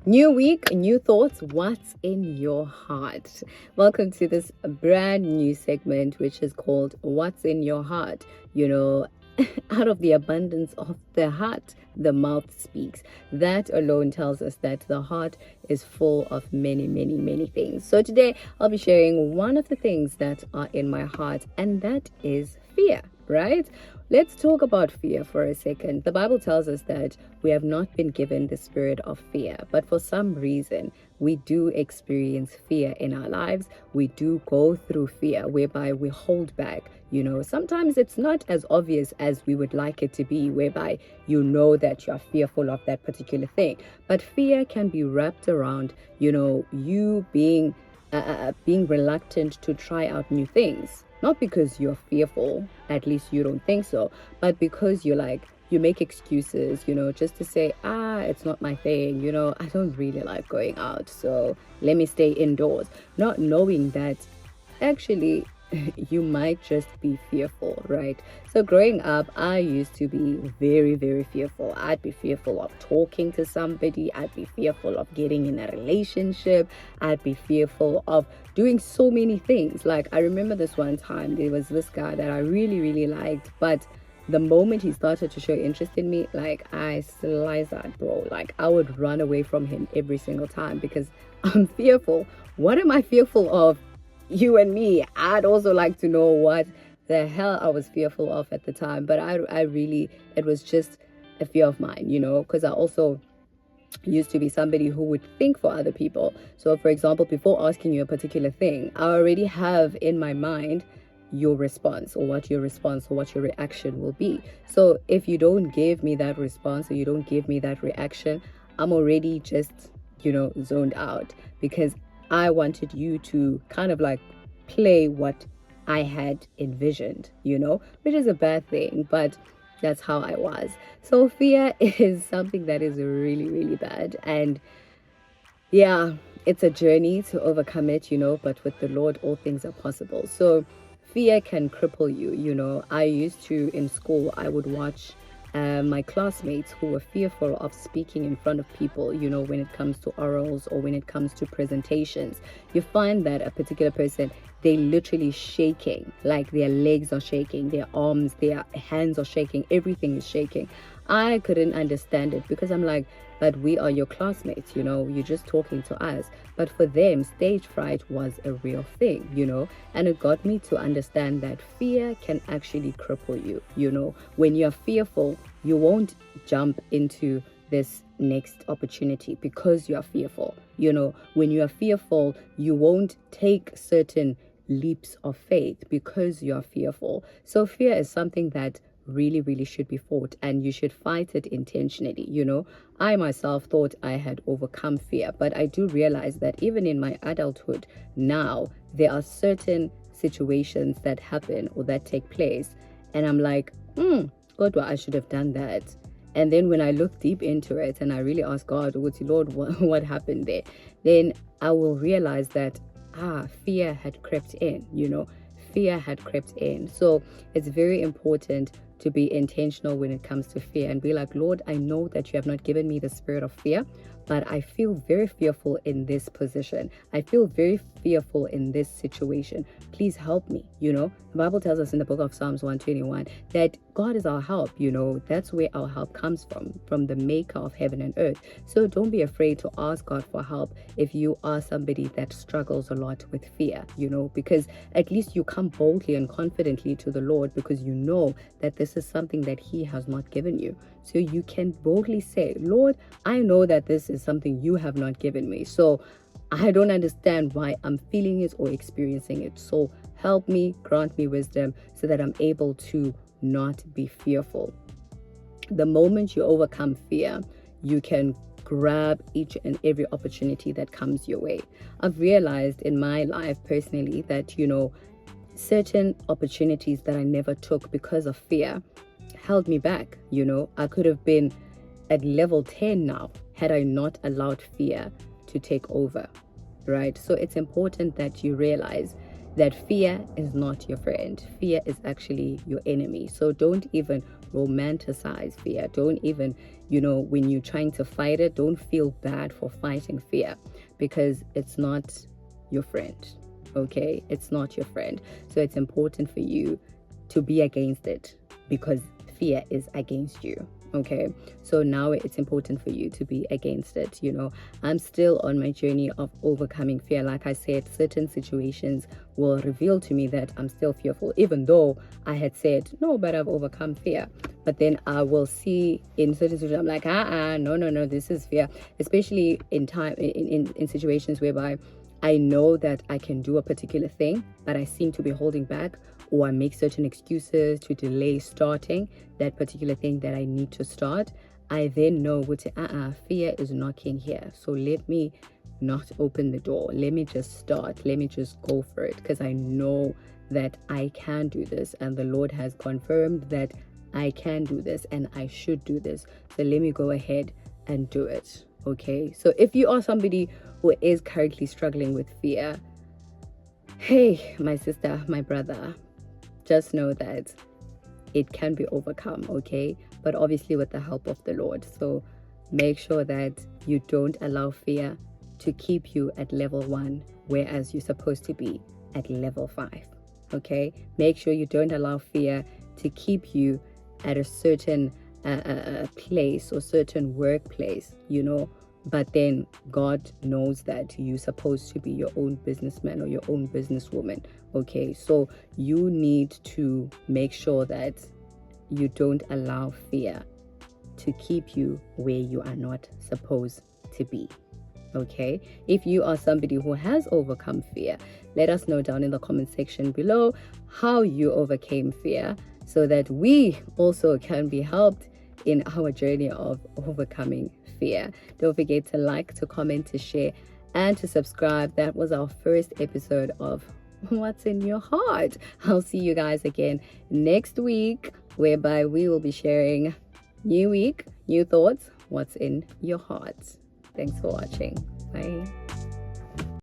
New week, new thoughts. What's in your heart? Welcome to this brand new segment, which is called What's in Your Heart. Out of the abundance of the heart, the mouth speaks. That alone tells us that the heart is full of many, many, many things. So today I'll be sharing one of the things that are in my heart, and that is fear, right? Let's talk about fear for a second. The Bible tells us that we have not been given the spirit of fear, but for some reason, we do experience fear in our lives. We do go through fear whereby we hold back. Sometimes it's not as obvious as we would like it to be, whereby you know that you're fearful of that particular thing. But fear can be wrapped around, you being reluctant to try out new things. Not because you're fearful, at least you don't think so, but because you make excuses, just to say, it's not my thing, I don't really like going out, so let me stay indoors. Not knowing that actually you might just be fearful, right? So growing up, I used to be very, very fearful. I'd be fearful of talking to somebody. I'd be fearful of getting in a relationship. I'd be fearful of doing so many things. Like, I remember this one time, there was this guy that I really, really liked, but the moment he started to show interest in me, I sliced that, bro. I would run away from him every single time because I'm fearful. What am I fearful of? You and me. I'd also like to know what the hell I was fearful of at the time. But it was just a fear of mine, because I also used to be somebody who would think for other people. So, for example, before asking you a particular thing, I already have in my mind your response or what your reaction will be. So if you don't give me that response or you don't give me that reaction, I'm already just, zoned out because I wanted you to kind of play what I had envisioned, which is a bad thing, but that's how I was. So fear is something that is really, really bad. And yeah, it's a journey to overcome it, but with the Lord, all things are possible. So fear can cripple you. I used to, in school, I would watch my classmates who were fearful of speaking in front of people, when it comes to orals or when it comes to presentations. You find that a particular person, they literally shaking, like their legs are shaking, their arms, their hands are shaking, everything is shaking. I couldn't understand it because I'm like, but we are your classmates, you're just talking to us. But for them, stage fright was a real thing, and it got me to understand that fear can actually cripple you. When you're fearful, you won't jump into this next opportunity because you're fearful. When you are fearful, you won't take certain leaps of faith because you're fearful. So fear is something that really, really should be fought, and you should fight it intentionally. I myself thought I had overcome fear, but I do realize that even in my adulthood now, there are certain situations that happen or that take place, and I'm like, God, well, I should have done that. And then when I look deep into it and I really ask God, Lord, what happened there? Then I will realize that fear had crept in. Fear had crept in. So it's very important to be intentional when it comes to fear and be like, Lord, I know that you have not given me the spirit of fear, but I feel very fearful in this position. I feel very fearful in this situation. Please help me. The Bible tells us in the book of Psalms 121 that God is our help. That's where our help comes from the maker of heaven and earth. So don't be afraid to ask God for help if you are somebody that struggles a lot with fear, because at least you come boldly and confidently to the Lord because you know that this is something that He has not given you. So you can boldly say, Lord, I know that this is something you have not given me. So I don't understand why I'm feeling it or experiencing it. So help me, grant me wisdom so that I'm able to not be fearful. The moment you overcome fear, you can grab each and every opportunity that comes your way. I've realized in my life personally that, certain opportunities that I never took because of fear held me back. I could have been at level 10 now had I not allowed fear to take over, right? So it's important that you realize that fear is not your friend. Fear is actually your enemy. So don't even romanticize fear. Don't even, when you're trying to fight it, don't feel bad for fighting fear, because it's not your friend. Okay, it's not your friend. So it's important for you to be against it, because fear is against you. Okay, so now it's important for you to be against it. I'm still on my journey of overcoming fear. Like I said, certain situations will reveal to me that I'm still fearful, even though I had said no, but I've overcome fear. But then I will see in certain situations, I'm like, no, this is fear. Especially in situations whereby I know that I can do a particular thing, but I seem to be holding back, or I make certain excuses to delay starting that particular thing that I need to start. I then know what fear is knocking here. So let me not open the door. Let me just start. Let me just go for it, because I know that I can do this, and the Lord has confirmed that I can do this and I should do this. So let me go ahead and do it. Okay, so if you are somebody who is currently struggling with fear, hey, my sister, my brother, just know that it can be overcome, okay? But obviously with the help of the Lord. So make sure that you don't allow fear to keep you at level 1, whereas you're supposed to be at level 5, okay? Make sure you don't allow fear to keep you at a certain place or certain workplace, but then God knows that you're supposed to be your own businessman or your own businesswoman. Okay, so you need to make sure that you don't allow fear to keep you where you are not supposed to be. Okay, if you are somebody who has overcome fear, let us know down in the comment section below how you overcame fear, so that we also can be helped in our journey of overcoming fear. Don't forget to like, to comment, to share, and to subscribe. That was our first episode of What's in Your Heart. I'll see you guys again next week, whereby we will be sharing new week, new thoughts, what's in your heart. Thanks for watching. Bye.